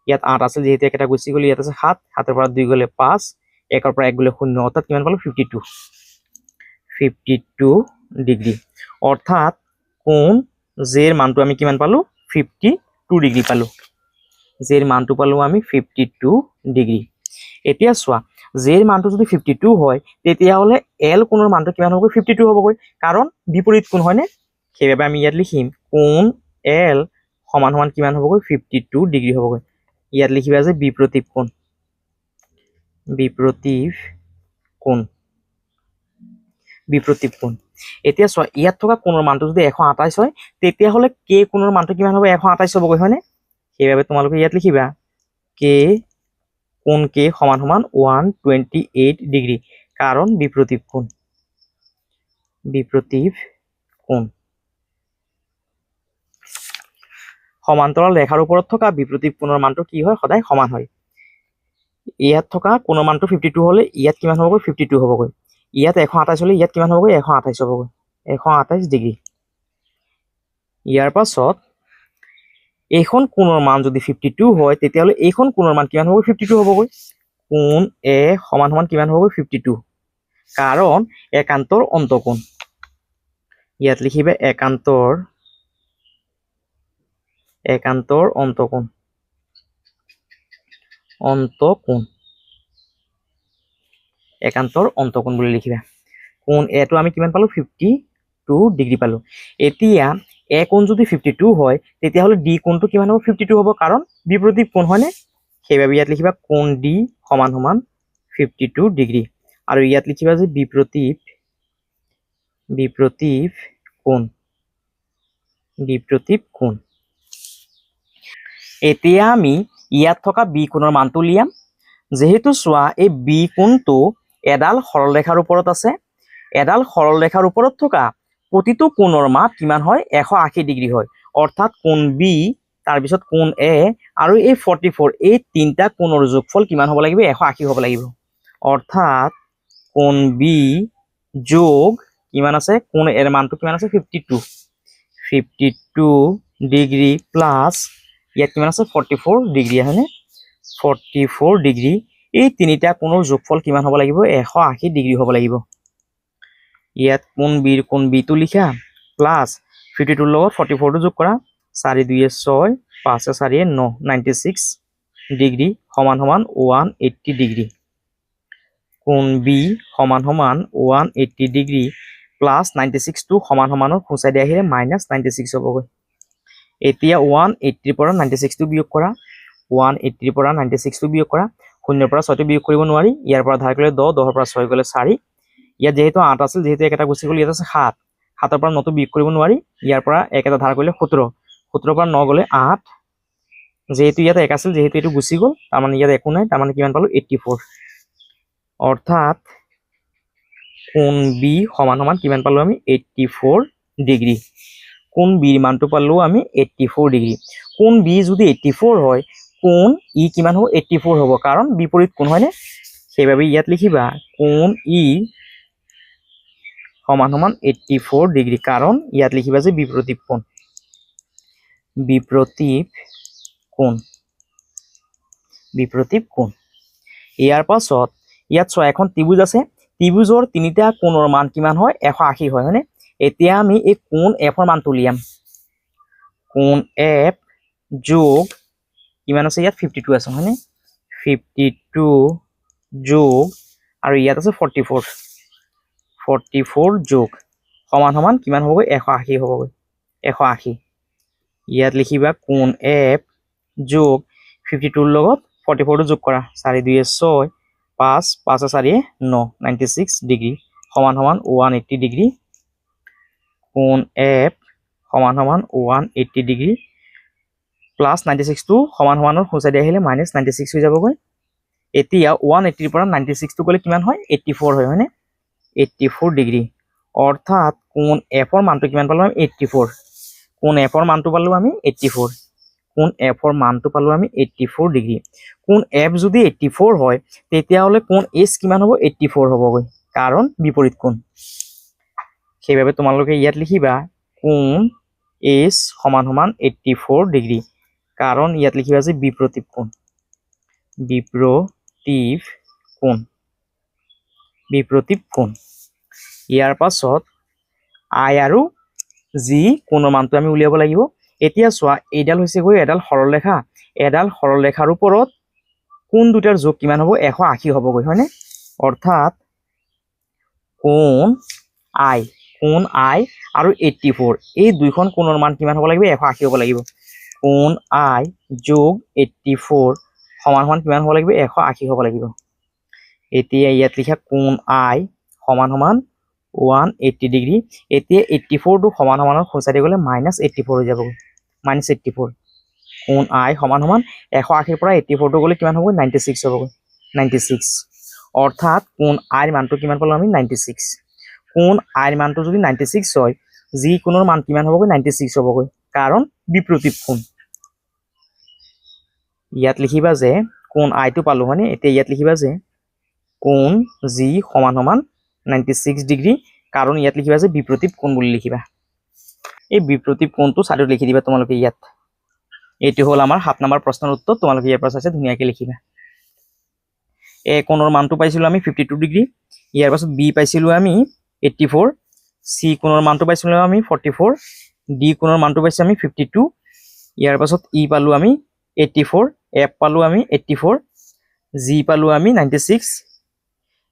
ইয়াত 8 আছে যিহেতু একেটা গুচি গ'ল, ইয়াত আছে 7, 7ৰ পৰা 2 গ'লে 5, 1ৰ পৰা 1 গ'লে 0, অৰ্থাৎ কিমান পালো 52 ডিগ্ৰী। অৰ্থাৎ কোণ জেৰ মানটো আমি কিমান পালো 52 ডিগ্ৰী পালো। জেৰ মানটো পালো আমি 52 ডিগ্ৰী। এতিয়া চোৱা জেৰ মানটো যদি 52 হয় তেতিয়াহ'লে এল কোণৰ মানটো কিমান হ'বগৈ 52 হ'বগৈ, কাৰণ বিপৰীত কোণ হয়নে? সেইবাবে আমি ইয়াত লিখিম কোণ এল সমান সমান কিমান হ'বগৈ 52 ডিগ্ৰী হ'বগৈ। ইয়াত লিখিবা যে বিপ্ৰতীপ কোণ, বিপ্ৰতীপ কোণ, বিপ্ৰতীপ কোণ। এতিয়া চোৱা ইয়াত থকা কোণৰ মানটো যদি 128 হয় তেতিয়াহ'লে কে কোণৰ মানটো কিমান হ'ব 128 হ'বগৈ হয়নে? সেইবাবে তোমালোকে ইয়াত লিখিবা কে কোণ কে সমান সমান 128 ডিগ্ৰী, কাৰণ বিপ্ৰতীপ কোণ, বিপ্ৰতীপ কোণ। সমান্তৰাল ৰেখাৰ ওপৰত থকা বিপ্ৰতীপ কোণৰ মানটো কি হয় সদায় সমান হয়। ইয়াত থকা কোণৰ মানটো 52 হ'লে ইয়াত কিমান হ'বগৈ 52 হ'বগৈ। ইয়াত 128 হ'লে ইয়াত কিমান হ'বগৈ 128 হ'বগৈ, 128 ডিগ্ৰী। ইয়াৰ পাছত এইখন কোণৰ মান যদি 52 হয় তেতিয়াহ'লে এইখন কোণৰ মান কিমান হ'ব 52 হ'বগৈ। কোণ এ সমান সমান কিমান হ'বগৈ 52, কাৰণ একান্তৰ অন্তকোণ। ইয়াত লিখিবা একান্তৰ অন্তকোণ, অন্তকোণ, একান্তৰ অন্তকোণ বুলি লিখিবা। কোণ এটো আমি কিমান পালো 52 ডিগ্ৰী পালো। এতিয়া এ কোণ যদি 52 হয় তেতিয়াহ'লে ডি কোণটো কিমান হ'ব 52 হ'ব, কাৰণ বিপৰীত কোণ হয়নে? সেইবাবে ইয়াত লিখিবা কোণ ডি সমান সমান 52 ডিগ্ৰী। আৰু ইয়াত লিখিবা যে বিপৰীত কোণ, বিপৰীত কোণ। এতিয়া আমি ইয়াত থকা বি কোণৰ মানটো উলিয়াম। যেহেতু চোৱা এই বি কোণটো এডাল সৰলৰেখাৰ ওপৰত আছে, এডাল সৰলৰেখাৰ ওপৰত থকা প্ৰতিটো কোণৰ মান কিমান হয় 180 ডিগ্ৰী হয়। অৰ্থাৎ কোণ বি, তাৰপিছত কোণ এ আৰু এই 44 এই তিনিটা কোণৰ যোগফল কিমান হ'ব লাগিব 180 হ'ব লাগিব। অৰ্থাৎ কোণ বি যোগ কিমান আছে কোণ এৰ মানটো কিমান আছে 52 ডিগ্ৰী প্লাছ ইয়াত কিমান আছে 44 ডিগ্ৰী হয়নে? 44 ডিগ্ৰী এই তিনিটা কোণৰ যোগফল কিমান হ'ব লাগিব 180 ডিগ্ৰী হ'ব লাগিব। ইয়াত কোণ বিটো লিখা প্লাছ 52ৰ লগত 44টো যোগ কৰা, 4 2 6, 5 4 9, 96 ডিগ্ৰী সমান সমান 180 ডিগ্ৰী। কোণ বি সমান সমান 180 ডিগ্ৰী প্লাছ 96টো সমান সমানৰ সোঁচাই দি আহিলে -96 হ'বগৈ। এতিয়া 180ৰ পৰা 96টো বিয়োগ কৰা, 180ৰ পৰা 96টো বিয়োগ কৰা, 0ৰ পৰা 6টো বিয়োগ কৰিব নোৱাৰি, ইয়াৰ পৰা ধাৰ কৰিলে 10, 10ৰ পৰা 6 গ'লে 4, ইয়াত যেহেতু 8 আছিল যেহেতু একেটা গুচি গ'ল, ইয়াত আছে 7, 7ৰ পৰা 9টো বিয়োগ কৰিব নোৱাৰি, ইয়াৰ পৰা একেটা ধাৰ কৰিলে 17, 17ৰ পৰা 9 গ'লে 8, যেহেতু ইয়াত 1 আছিল যেহেতু এইটো গুচি গ'ল তাৰমানে ইয়াত একো নাই, তাৰমানে কিমান পালো 84। অৰ্থাৎ কোণ বি সমান সমান কিমান পালো আমি 84 ডিগ্ৰী। কোণ বিৰ মানটো পালো আমি 84 ডিগ্ৰী। কোণ বি যদি 84 হয় কোণ ই কিমান হ'ব 84 হ'ব, কাৰণ বিপৰীত কোণ হয়নে? সেইবাবে ইয়াত লিখিবা কোণ ই সমান সমান 84 ডিগ্ৰী, কাৰণ ইয়াত লিখিবা যে বিপৰীত কোণ। বিপ্ৰতীপ কোণ, বিপ্ৰতীপ কোণ। ইয়াৰ পাছত ইয়াত চোৱা এখন ত্ৰিভুজ আছে, ত্ৰিভুজৰ তিনিটা কোণৰ মান কিমান হয় 180 হয় হয়নে। এতিয়া আমি এই কোণ এফৰ মানটো উলিয়াম। কোণ এফ যোগ কিমান আছে ইয়াত 52 আছে হয়নে, 52 যোগ আৰু ইয়াত আছে 44, 44 যোগ সমান সমান কিমান হ'বগৈ 180 হ'বগৈ, 180। ইয়াত লিখিবা কোণ এফ যোগ 52 লগত 44 যোগ কৰা, 4 2 6, 5 5 4 9, 96 ডিগ্ৰী সমান সমান 180 ডিগ্ৰী। কোণ এফ সমান সমান 180 ডিগ্ৰী প্লাছ 96টো সমান সমানৰ সোঁচাইডি আহিলে মাইনাছ 96 হৈ যাবগৈ। এতিয়া 180ৰ পৰা 96টো গ'লে কিমান হয় 84 হয় হয়নে, 84 ডিগ্ৰী। অৰ্থাৎ কোণ এফৰ মানটো কিমান পালোঁ আমি 84, কোণ এফৰ মানটো পালোঁ আমি 84, কোণ এফৰ মানটো পালোঁ আমি 84 ডিগ্ৰী। কোণ এফ যদি 84 হয় তেতিয়াহ'লে কোণ এচ কিমান হ'ব 84 হ'বগৈ, কাৰণ বিপৰীত কোণ। সেইবাবে তোমালোকে ইয়াত লিখিবা কোণ এচ সমান সমান 84 ডিগ্ৰী, কাৰণ ইয়াত লিখিবা যে বিপ্ৰতীপ কোণ, বিপ্ৰতীপ কোণ, বিপ্ৰতীপ কোণ। ইয়াৰ পাছত আই আৰু জি কোণৰ মানটো আমি উলিয়াব লাগিব। এতিয়া চোৱা এইডাল হৈছে গৈ এডাল সৰলৰেখা, এডাল সৰলৰেখাৰ ওপৰত কোণ দুটাৰ যোগ কিমান হ'ব 180 হ'বগৈ হয়নে। অৰ্থাৎ কোণ আই আৰু 84 এই দুইখন কোণৰ মান কিমান হ'ব লাগিব 180 হ'ব লাগিব। কোণ আই যোগ 84 সমান সমান কিমান হ'ব লাগিব 180 হ'ব লাগিব। এতিয়া ইয়াত লিখা কোণ আই সমান সমান 180 ডিগ্ৰী। এতিয়া 84টো সমান সমানৰ সোঁচাইডি গ'লে মাইনাছ 84 হৈ যাবগৈ, মাইনাছ 84। কোণ আই সমান সমান 180ৰ পৰা 84টো গ'লে কিমান হ'বগৈ 96 হ'বগৈ, 96। অৰ্থাৎ কোণ আইৰ মানটো কিমান পালোঁ আমি 96। কোণ আইৰ মানটো যদি 96 হয় জি কোণৰ মান কিমান হ'বগৈ 96 হ'বগৈ, কাৰণ বিপ্ৰতীপ কোণ। ইয়াত লিখিবা যে কোণ আইটো পালোঁ হয়নে। এতিয়া ইয়াত লিখিবা যে কোণ জি সমান সমান 96 ডিগ্ৰী, কাৰণ ইয়াত লিখিবা যে বিপ্ৰতীপ কোণ বুলি লিখিবা। এই বিপ্ৰতীপ কোণটো ছাইডত লিখি দিবা তোমালোকে ইয়াত। এইটো হ'ল আমাৰ 7 নম্বৰ প্ৰশ্নৰ উত্তৰ, তোমালোকে ইয়াৰ পৰা চাইছে ধুনীয়াকৈ লিখিবা। এ কোণৰ মানটো পাইছিলোঁ আমি 52 ডিগ্ৰী, ইয়াৰ পাছত বি পাইছিলোঁ আমি 84, চি কোণৰ মানটো পাইছিলোঁ আমি 44, ডি কোণৰ মানটো পাইছোঁ আমি 52, ইয়াৰ পাছত ই পালোঁ আমি 84, এফ পালোঁ আমি 84, জি পালোঁ আমি 96,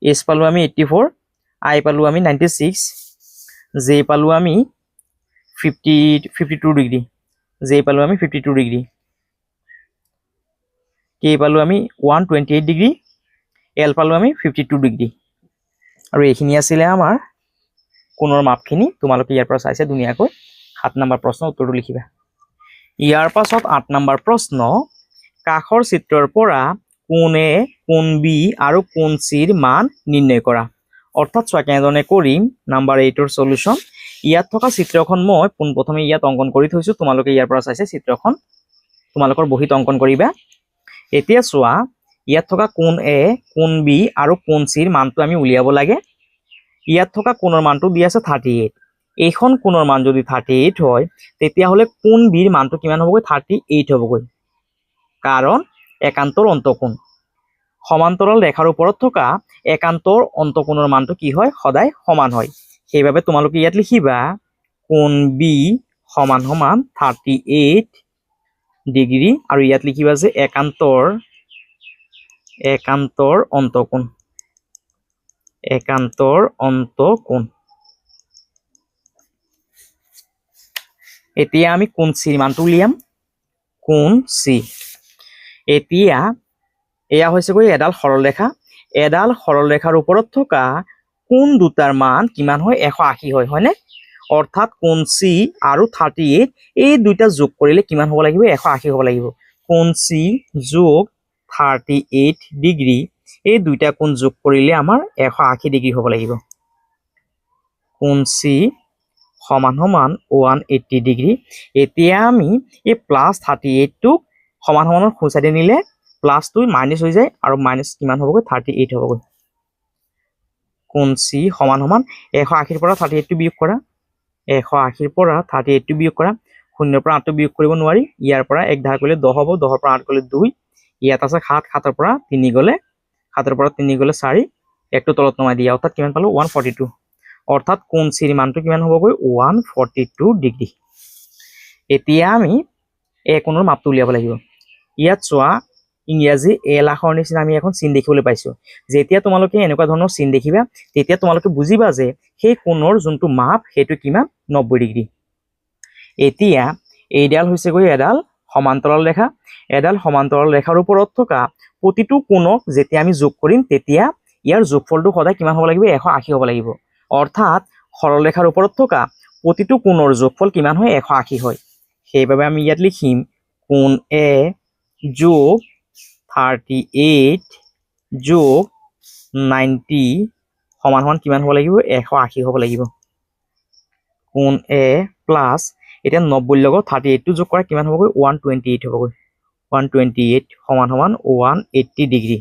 এছ পালোঁ আমি 84, আই পালোঁ আমি 96, জে পালোঁ আমি 52 ডিগ্ৰী, জে পালোঁ আমি 52 ডিগ্ৰী, কে পালোঁ আমি 128 ডিগ্ৰী, এল পালোঁ আমি 52 ডিগ্ৰী। আৰু এইখিনি আছিলে আমাৰ কোণৰ মাপখিনি, তোমালোকে ইয়াৰ পৰা চাইছে ধুনীয়াকৈ 7 নম্বৰ প্ৰশ্নৰ উত্তৰটো লিখিবা। ইয়াৰ পাছত 8 নম্বৰ প্ৰশ্ন, কাষৰ চিত্ৰৰ পৰা কোণ এ, কোণ বি আৰু কোণ চিৰ মান নিৰ্ণয় কৰা। অৰ্থাৎ চোৱা কেনেধৰণে কৰিম। নাম্বাৰ 8ৰ সলিউশ্যন। ইয়াত থকা চিত্ৰখন মই পোনপ্ৰথমে ইয়াত অংকন কৰি থৈছোঁ, তোমালোকে ইয়াৰ পৰা চাইছে চিত্ৰখন তোমালোকৰ বহীত অংকন কৰিবা। এতিয়া চোৱা ইয়াত থকা কোণ এ, কোণ বি আৰু কোণ চিৰ মানটো আমি উলিয়াব লাগে। ইয়াত থকা কোণৰ মানটো দি আছে 38, এইখন কোণৰ মান যদি 38 হয় তেতিয়াহ'লে কোণ বিৰ মানটো কিমান হ'বগৈ 38 হ'বগৈ, কাৰণ একান্তৰ অন্তকোণ। সমান্তৰাল ৰেখাৰ ওপৰত থকা একান্তৰ অন্তকোণৰ মানটো কি হয় সদায় সমান হয়। সেইবাবে তোমালোকে ইয়াত লিখিবা কোণ বি সমান সমান 38 ডিগ্ৰী, আৰু ইয়াত লিখিবা যে একান্তৰ অন্তকোণ, একান্তৰ অন্তকোণ। এতিয়া আমি কোণ চিৰ মানটো উলিয়াম। কোণ চি, এতিয়া এয়া হৈছে গৈ এডাল সৰলৰেখা, এডাল সৰলৰেখাৰ ওপৰত থকা কোণ দুটাৰ মান কিমান হয় 180 হয় হয়নে। অৰ্থাৎ কোণ চি আৰু 38 এই দুইটা যোগ কৰিলে কিমান হ'ব লাগিব 180 হ'ব লাগিব। কোণ চি যোগ 38 ডিগ্ৰী, এই দুইটা কোণ যোগ কৰিলে আমাৰ 180 ডিগ্ৰী হ'ব লাগিব। কোণ চি সমান সমান 180 ডিগ্ৰী। এতিয়া আমি এই প্লাছ 38টোক সমান সমানৰ সোঁচাইডি নিলে প্লাছটো মাইনাছ হৈ যায় আৰু মাইনাছ কিমান হ'বগৈ 38 হ'বগৈ। কোণ চি সমান সমান 180ৰ পৰা 38টো বিয়োগ কৰা, 180ৰ পৰা 38টো বিয়োগ কৰা, শূন্যৰ পৰা 8টো বিয়োগ কৰিব নোৱাৰি, ইয়াৰ পৰা 1 ধাৰ কৰিলে 10 হ'ব, 10ৰ পৰা 8 গ'লে 2, ইয়াত আছে 7, 7ৰ পৰা 3 গ'লে 4, 1টো তলত নমাই দিয়া, অৰ্থাৎ কিমান পালো 142, অৰ্থাৎ কোণ চিৰ মানটো কিমান হ'বগৈ 142 ডিগ্ৰী। এতিয়া আমি এ কোণৰ মাপটো উলিয়াব লাগিব। ইয়াত চোৱা ইংৰাজী এল আখৰ নিচিনা আমি এখন চিন দেখিবলৈ পাইছো। যেতিয়া তোমালোকে এনেকুৱা ধৰণৰ চিন দেখিবা তেতিয়া তোমালোকে বুজিবা যে সেই কোণৰ যোনটো মাপ সেইটো কিমান 90 ডিগ্ৰী। এতিয়া এইডাল হৈছেগৈ এডাল সমান্তৰাল ৰেখা। এডাল সমান্তৰাল ৰেখাৰ ওপৰত থকা প্ৰতিটো কোণক যেতিয়া আমি যোগ কৰিম তেতিয়া ইয়াৰ যোগফলটো সদায় কিমান হ'ব লাগিব 180 হ'ব লাগিব। অৰ্থাৎ সৰল ৰেখাৰ ওপৰত থকা প্ৰতিটো কোণৰ যোগফল কিমান হয় 180 হয়। সেইবাবে আমি ইয়াত লিখিম কোণ এ যোগ 38 যোগ 90 সমান সমান কিমান হ'ব লাগিব 180 হ'ব লাগিব। কোণ এ প্লাছ এতিয়া 90ৰ লগত 38টো যোগ কৰা কিমান হ'বগৈ 128 হ'বগৈ। 128 সমান সমান 180 ডিগ্ৰী।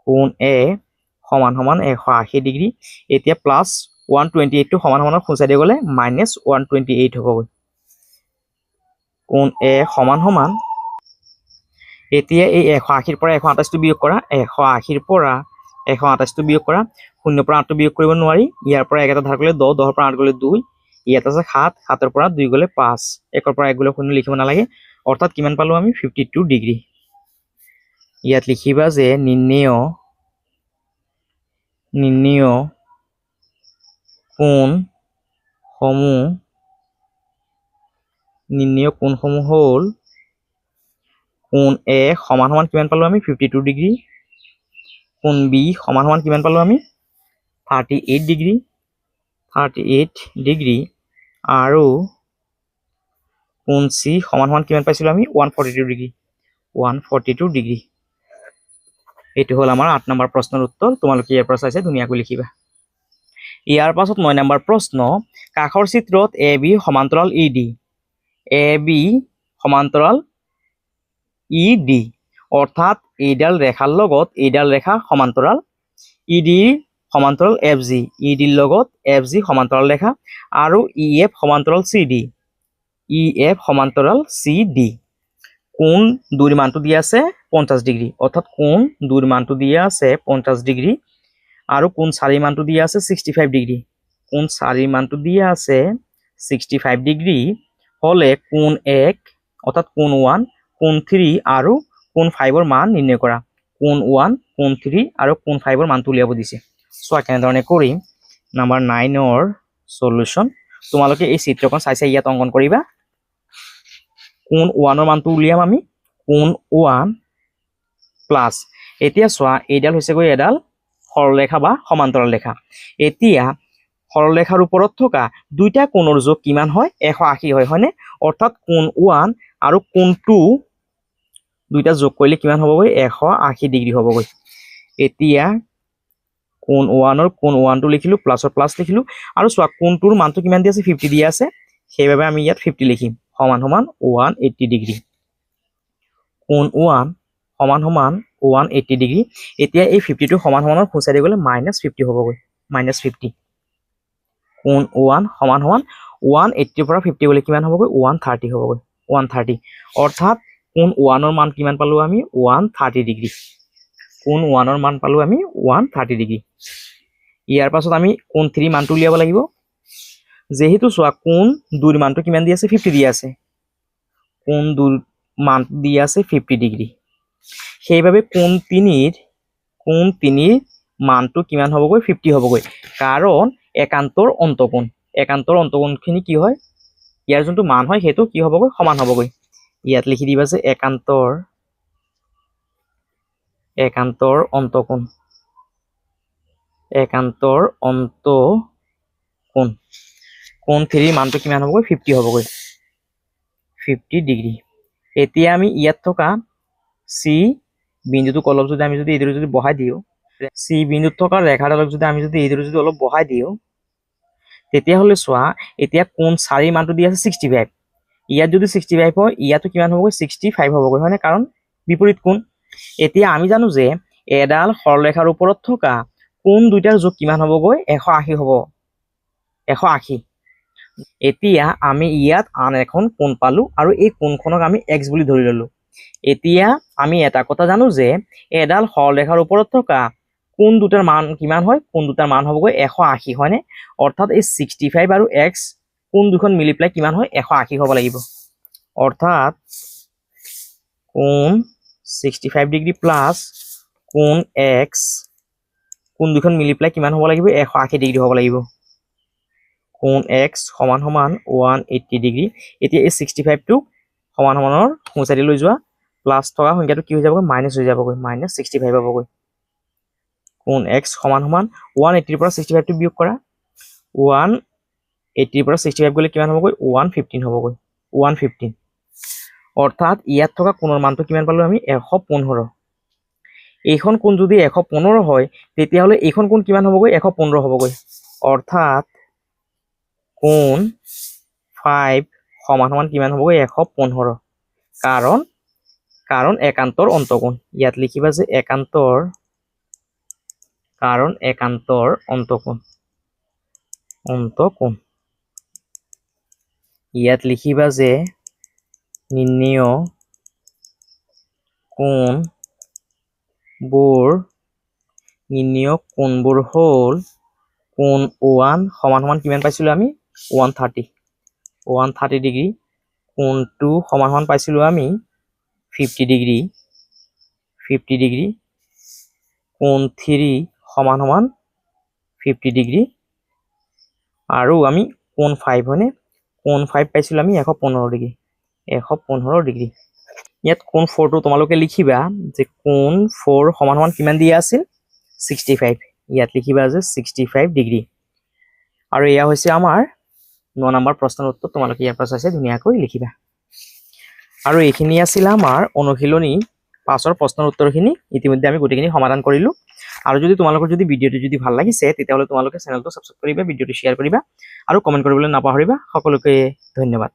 কোণ এ সমান সমান 180 ডিগ্ৰী। এতিয়া প্লাছ 128টো সমান সমানৰ সোঁচাই দিয়ে গ'লে মাইনাছ 128 হ'বগৈ। কোণ এ সমান সমান এতিয়া এই 180ৰ পৰা 128টো বিয়োগ কৰা, 180ৰ পৰা 128টো বিয়োগ কৰা, 0ৰ পৰা 8টো বিয়োগ কৰিব নোৱাৰি, ইয়াৰ পৰা 1 এটা ধাৰ কৰিলে 10, 10ৰ পৰা 8 গ'লে 2, ইয়াত আছে 7, 7ৰ পৰা 2 গ'লে 5, 1ৰ পৰা 1 গ'লে 0 লিখিব নালাগে, অৰ্থাৎ কিমান পালো আমি 52 ডিগ্ৰী। ইয়াত লিখিবা যে নিৰ্ণেয় কোণসমূহ হ'ল কোণ এ সমান সমান কিমান পালো আমি 52 ডিগ্ৰী, কোণ বি সমান সমান কিমান পালো আমি 38 ডিগ্ৰী আৰু কোণ চি সমান সমান কিমান পাইছিলো আমি 142 ডিগ্ৰী। এইটো হ'ল আমাৰ 8 নম্বৰ প্ৰশ্নৰ উত্তৰ। তোমালোকে ইয়াৰ পৰা চাইছে ধুনীয়াকৈ লিখিবা। ইয়াৰ পাছত 9 নম্বৰ প্ৰশ্ন, কাষৰ চিত্ৰত এ বি সমান্তৰাল ই ডি, এ বি সমান্তৰাল ই ডি, অৰ্থাৎ এইডাল ৰেখাৰ লগত এইডাল ৰেখা সমান্তৰাল, ই ডি সমান্তৰাল এফ জি, ই ডিৰ লগত এফ জি সমান্তৰাল ৰেখা আৰু ই এফ সমান্তৰাল চি ডি, ই এফ সমান্তৰাল চি ডি। কোণ 2ৰ মানটো দিয়া আছে 50 ডিগ্ৰী, অৰ্থাৎ কোণ 2ৰ মানটো দিয়া আছে 50 ডিগ্ৰী আৰু কোণ 4ৰ মানটো দিয়া আছে 65 ডিগ্ৰী। কোণ 4ৰ মানটো দিয়া আছে 65 ডিগ্ৰী হলে কোণ 1 অৰ্থাৎ কোণ 1, কোণ 3 আৰু কোণ 5ৰ মান নিৰ্ণয় কৰা। কোণ 1, কোণ 3 আৰু কোণ 5ৰ মানটো উলিয়াব দিছে। চোৱা কেনেধৰণে কৰিম। নাম্বাৰ 9ৰ সলিউশন, তোমালোকে এই চিত্ৰখন চাই ইয়াত অংকন কৰিবা। কোণ 1ৰ মানটো উলিয়াম আমি, কোণ 1 প্লাছ, এতিয়া চোৱা এইডাল হৈছেগৈ এডাল সৰলৰেখা বা সমান্তৰাল ৰেখা। এতিয়া সৰলৰেখাৰ ওপৰত থকা দুইটা কোণৰ যোগ কিমান হয় 180 হয়, হয়নে? অৰ্থাৎ কোণ 1 আৰু কোণ 2 দুইটা যোগ কৰিলে কিমান হ'বগৈ 180 ডিগ্ৰী হ'বগৈ। এতিয়া কোণ 1ৰ কোণ 1টো লিখিলো, প্লাছৰ প্লাছ লিখিলো আৰু চোৱা কোণ 2ৰ মানটো কিমান দিয়া আছে 50 দিয়া আছে, সেইবাবে আমি ইয়াত 50 লিখিম সমান সমান 180 ডিগ্ৰী। কোণ 1 সমান সমান 180 ডিগ্ৰী। এতিয়া এই 50টো সমান সমানৰ সোঁচাই দি গ'লে -50 হ'বগৈ, -50। কোণ 1 সমান সমান 180ৰ পৰা 50 গ'লে কিমান হ'বগৈ 130 হ'বগৈ, 130। অৰ্থাৎ কোণ 1ৰ মান কিমান পালো আমি 130 ডিগ্ৰী। কোণ 1ৰ মান পালো আমি 130 ডিগ্ৰী। ইয়াৰ পাছত আমি কোণ 3 মানটো উলিয়াব লাগিব। যেহেতু চোৱা কোণ 2ৰ মানটো কিমান দিয়া আছে 50 দিয়া আছে, কোণ 2ৰ মান দিয়া আছে 50 ডিগ্ৰী, সেইবাবে কোণ 3ৰ মানটো কিমান হ'বগৈ 50 হ'বগৈ, কাৰণ একান্তৰ অন্তকোণখিনি কি হয় ইয়াৰ যোনটো মান হয় সেইটো কি হ'বগৈ সমান হ'বগৈ। ইয়াত লিখি দিবা যে একান্তৰ অন্তকোণ, কোণ 3ৰ মানটো কিমান হ'বগৈ 50 হ'বগৈ, 50 ডিগ্ৰী। এতিয়া আমি ইয়াত থকা চি বিন্দুটোক অলপ যদি আমি এইদৰে যদি বহাই দিওঁ, চি বিন্দুত থকা ৰেখাডালক যদি আমি এইদৰে যদি অলপ বহাই দিওঁ, তেতিয়াহ'লে চোৱা এতিয়া কোণ 4ৰ মানটো দিয়া আছে 65, ইয়াত যদি 65 হয় ইয়াতো কিমান হ'বগৈ 65 হ'বগৈ, হয়নে? কাৰণ বিপৰীত কোণ। এতিয়া আমি জানো যে এডাল সৰলৰেখাৰ ওপৰত থকা কোণ দুইটাৰ যোগ কিমান হ'বগৈ 180 হ'ব, 180। এতিয়া আমি ইয়াত আন এখন কোণ পালো আৰু এই কোণখনক আমি এক্স বুলি ধৰি ললো। এতিয়া আমি এটা কথা জানো যে এডাল সৰলৰেখাৰ ওপৰত থকা কোণ দুটাৰ মান কিমান হয়? কোণ দুটাৰ মান হ'বগৈ 180 হয়নে? অৰ্থাৎ এই 65 আৰু এক্স কোণ দুখন মিলি পেলাই কিমান হয়? 180 হ'ব লাগিব। অৰ্থাৎ কোণ 65 ডিগ্ৰী প্লাছ কোণ এক্স কোণ দুখন মিলি পেলাই কিমান হ'ব লাগিব? 180 ডিগ্ৰী হ'ব লাগিব। কোণ এক্স সমান সমান 180 ডিগ্ৰী। এতিয়া এই 65টো সমান সমানৰ সোঁচাইডি লৈ যোৱা, প্লাছ থকা সংখ্যাটো কি হৈ যাবগৈ? মাইনাছ হৈ যাবগৈ, মাইনাছ 65 হ'বগৈ। কোণ এক্স সমান সমান 180ৰ পৰা 65টো বিয়োগ কৰা, 180ৰ পৰা 65 গ'লে কিমান হ'বগৈ? 115 হ'বগৈ, 115। অৰ্থাৎ ইয়াত থকা কোণৰ মানটো কিমান পালো আমি? 115। এইখন কোণ যদি 115 হয় তেতিয়াহ'লে এইখন কোণ কিমান হ'বগৈ? 115 হ'বগৈ। অৰ্থাৎ কোণ 5 সমান সমান কিমান হ'বগৈ? 115। কাৰণ একান্তৰ অন্তকোণ। ইয়াত লিখিবা যে একান্তৰ অন্তকোণ। ইয়াত লিখিবা যে নিৰ্ণেয় কোণবোৰ হ'ল কোণ 1 সমান সমান কিমান পাইছিলো আমি? 130 ডিগ্ৰী। কোণ 2 সমান সমান পাইছিলো আমি 50 ডিগ্ৰী। কোণ 3 সমান সমান 50 ডিগ্ৰী। আৰু আমি কোণ 5 হয়নে? কোণ 5 পাইছিলো আমি 115 ডিগ্ৰী। ইয়াত কোণ 4টো তোমালোকে লিখিবা যে কোণ 4 সমান সমান কিমান দিয়া আছিল? 65। ইয়াত লিখিবা যে 65 ডিগ্ৰী। আৰু এয়া হৈছে আমাৰ 9 নম্বৰ প্ৰশ্নৰ উত্তৰ। তোমালোকে ইয়াৰ পৰা চাইছে ধুনীয়াকৈ লিখিবা। আৰু এইখিনি আছিল আমাৰ অনুশীলনী 5ৰ প্ৰশ্নৰ উত্তৰখিনি। ইতিমধ্যে আমি গোটেইখিনি সমাধান কৰিলো। আৰু যদি তোমালোকৰ যদি ভিডিঅ'টো যদি ভাল লাগিছে তেতিয়াহ'লে তোমালোকে চেনেলটো ছাবস্ক্ৰাইব কৰিবা, ভিডিঅ'টো শ্বেয়াৰ কৰিবা আৰু কমেণ্ট কৰিবলৈ নাপাহৰিবা। সকলোকে ধন্যবাদ।